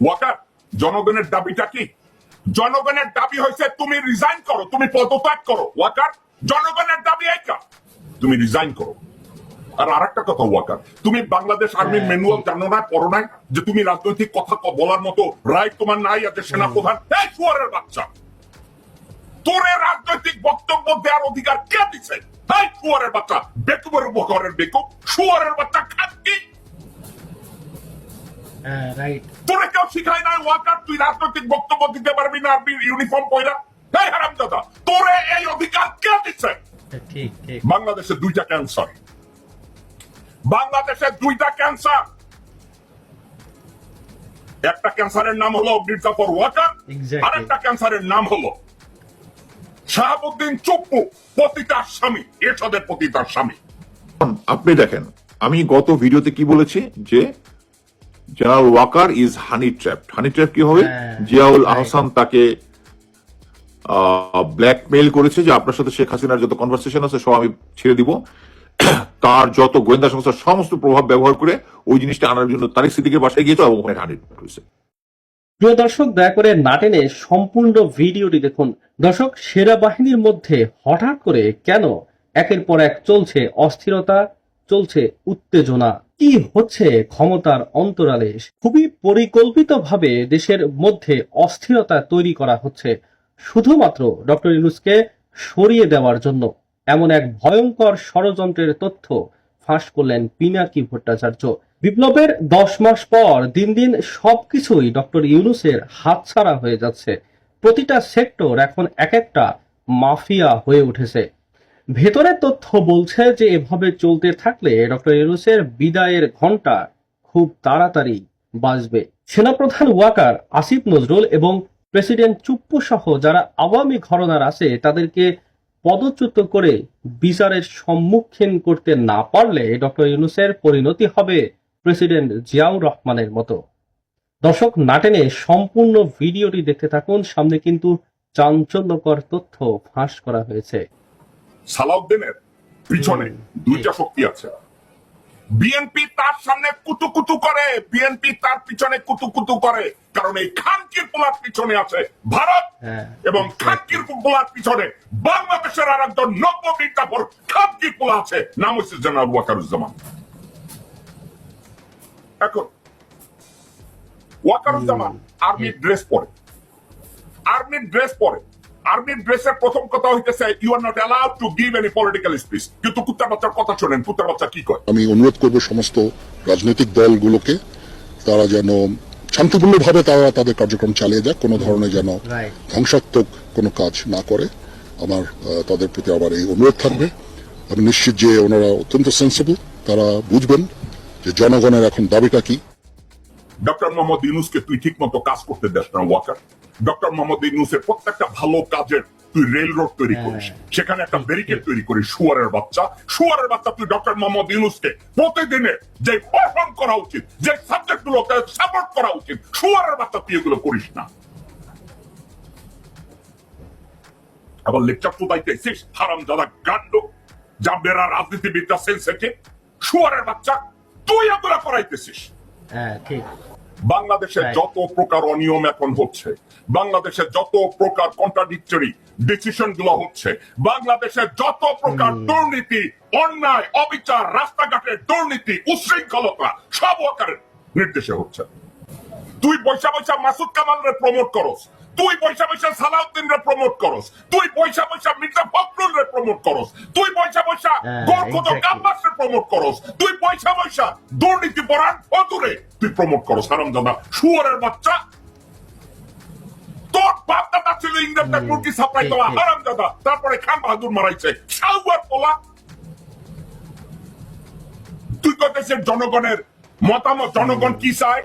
ওয়াকার, জনগণের দাবিটা কি? জনগণের দাবি হয়েছে তুমি রিজাইন করো, তুমি পদত্যাগ করো। ওয়াকার, জনগণের দাবি এইটা, তুমি রিজাইন করো। আর আরেকটা কথা ওয়াকার, তুমি বাংলাদেশ আর্মির ম্যানুয়াল জানো না, পড়ো নাই যে তুমি রাজনৈতিক কথা বলার মতো রাইট তোমার নাই? আছে সেনাপ্রধান, এই শুয়োরের বাচ্চা, তোরে রাজনৈতিক বক্তব্য দেওয়ার অধিকার কে দিছে? এই শুয়োরের বাচ্চা, বেকুবের উপকারের বেকুব, শুয়োরের বাচ্চা খাচ্ছি। তোরে কেউ শিখায় নাই ওয়াকার তুই রাজনৈতিক বক্তব্য দিতে পারবি না আর্মির ইউনিফর্ম পয়রা? এই হারামজাদা, তোরে এই অধিকার কে দিছে? বাংলাদেশে দুইটা ক্যান্সার, বাংলাদেশে দুইটা ক্যান্সার। একটা ক্যান্সারের নাম হলো মির্জাফর ওয়াকার, আর একটা ক্যান্সারের নাম হলো শাহাবুদ্দিন চুপ্পু, পতিতার স্বামী, এরশাদের পতিতার স্বামী। আপনি দেখেন, আমি গত ভিডিওতে কি বলেছি যে general Walker is honey trap. Honey trap কি হবে? জিয়াউল আহসান তাকে ব্ল্যাকমেইল করেছে যে আপনার সাথে শেখ হাসিনার যত কনভারসেশন আছে সব আমি ছেড়ে দিব, তার যত গোয়েন্দা সংস্থার সমস্ত প্রভাব ব্যবহার করে ওই জিনিসটা আনার জন্য তারেক সিদ্দিকের বাসায় গিয়েছে এবং ওখানে হানি ট্র্যাপ হয়েছে। প্রিয় দর্শক, দয়া করে না টেনে সম্পূর্ণ ভিডিওটি দেখুন। দর্শক, সেনাবাহিনীর মধ্যে হঠাৎ করে কেন একের পর এক চলছে অস্থিরতা, চলছে উত্তেজনা? কি হচ্ছে ক্ষমতার অন্তরালে? খুবই পরিকল্পিতভাবে দেশের মধ্যে অস্থিরতা তৈরি করা হচ্ছে শুধুমাত্র ডক্টর ইউনূসকে সরিয়ে দেওয়ার জন্য। এমন এক ভয়ঙ্কর ষড়যন্ত্রের তথ্য ফাঁস করলেন পিনাকি ভট্টাচার্য। বিপ্লবের 10 মাস পর দিন দিন সবকিছুই ডক্টর ইউনূসের হাতছাড়া হয়ে যাচ্ছে। প্রতিটা সেক্টর এখন এক একটা মাফিয়া হয়ে উঠেছে। ভেতরের তথ্য বলছে যে এভাবে চলতে থাকলে ডক্টর ইউনূসের বিদায়ের ঘন্টা খুব তাড়াতাড়ি বাজবে। সেনাপ্রধান ওয়াকার, আসিফ নজরুল এবং প্রেসিডেন্ট চুপ্পু সহ যারা আওয়ামী ঘরানার আছে তাদেরকে পদচ্যুত করে বিচারের সম্মুখীন করতে না পারলে ডক্টর ইউনূসের পরিণতি হবে প্রেসিডেন্ট জিয়াউর রহমানের মতো। দর্শক, না টেনে সম্পূর্ণ ভিডিওটি দেখতে থাকুন, সামনে কিন্তু চাঞ্চল্যকর তথ্য ফাঁস করা হয়েছে। সালাউদ্দিনের পিছনে দুইটা শক্তি আছে। বিএনপি তার সামনে কুতুকুতু করে, বিএনপি তার পিছনে কুতুকুতু করে, কারণ এই খানকির পোলার পিছনে আছে ভারত, এবং খানকির পোলার পিছনে বাংলাদেশের আর একজন নব্য মির্জাফর খানকির পোলা আছে, নাম হচ্ছে জেনারেল ওয়াকারুজ্জামান। এখন ওয়াকারুজ্জামান আর্মির ড্রেস পরে, আর্মির ড্রেস পরে, আর্মির ড্রেসের প্রথম কথা হইতেছে you are not allowed to give any political speech. কিন্তু কুত্তার বাচ্চার কথা শোনেন, কুত্তার বাচ্চা কি কয়? আমি অনুরোধ করব সমস্ত রাজনৈতিক দলগুলোকে তারা যেন শান্তিপূর্ণভাবে তারা তাদের কার্যক্রম চালিয়ে যাক, কোনো ধরনের যেন ধ্বংসাত্মক কোনো কাজ না করে। আমার তাদের প্রতি আবার এই অনুরোধ থাকবে। আমি নিশ্চিত যে ওনারা অত্যন্ত সেন্সিবল, তারা বুঝবেন যে জনগণের এখন দাবিটা কি। ডক্টর মোহাম্মদ ইউনূসকে তুই ঠিক মতো কাজ করতে দেস না ওয়াকার। ডক্টর মোহাম্মদ ইউনূসের প্রত্যেকটা ভালো কাজের তুই রেল রোড তৈরি করিস, সেখানে একটা ব্যারিকেড তৈরি করিস। শুয়ারের বাচ্চা, শুয়ারের বাচ্চা, তুই ডক্টর মোহাম্মদ ইউনূসকে প্রতিদিনে যে পারফর্ম করা উচিত, যে সাবজেক্ট গুলোকে সাপোর্ট করা উচিত, শুয়ারের বাচ্চা তুই এগুলো করিস না। আবার লেকচার তো দাইতেছিস হারামজাদা গান্ড, জাবেরা রাজনীতিবিদরা সেন্সিটিভ, শুয়ারের বাচ্চা তুই এগুলো করাইতেছিস। ঠিক। বাংলাদেশের যত প্রকার অনিয়ম এখন হচ্ছে, বাংলাদেশের যত প্রকার কন্ট্রাডিক্টরি ডিসিশন গুলো হচ্ছে, বাংলাদেশের যত প্রকার দুর্নীতি, অন্যায়, অবিচার, রাস্তাঘাটের দুর্নীতি, উশৃঙ্খলতা সব ওয়াকারের নির্দেশে হচ্ছে। তুই বৈশা বৈশা মাসুদ কামালরে প্রমোট করস, তুই বৈশা বৈশা সালাউদ্দিনরে প্রমোট করস, তুই বৈশা বৈশা মির্জা ফখরুলরে প্রমোট করস, তুই বৈশা বৈশা গোরখোদ গাব্বাসরে প্রমোট করস, তুই বৈশা বৈশা দুর্নীতি পরায়ণ ফতুরে তুই প্রমোট করস। হারামজাদা শুয়োরের বাচ্চা, তোর বাপ দাদা ছিল ইংরেজদের মুরগি সাপ্লাই দেওয়া হারামজাদা, তারপরে খান বাহাদুর মারাইছে শাহুয়ার পোলা। তুই কইতেছিস জনগণের মতামত, জনগণ কি চায়?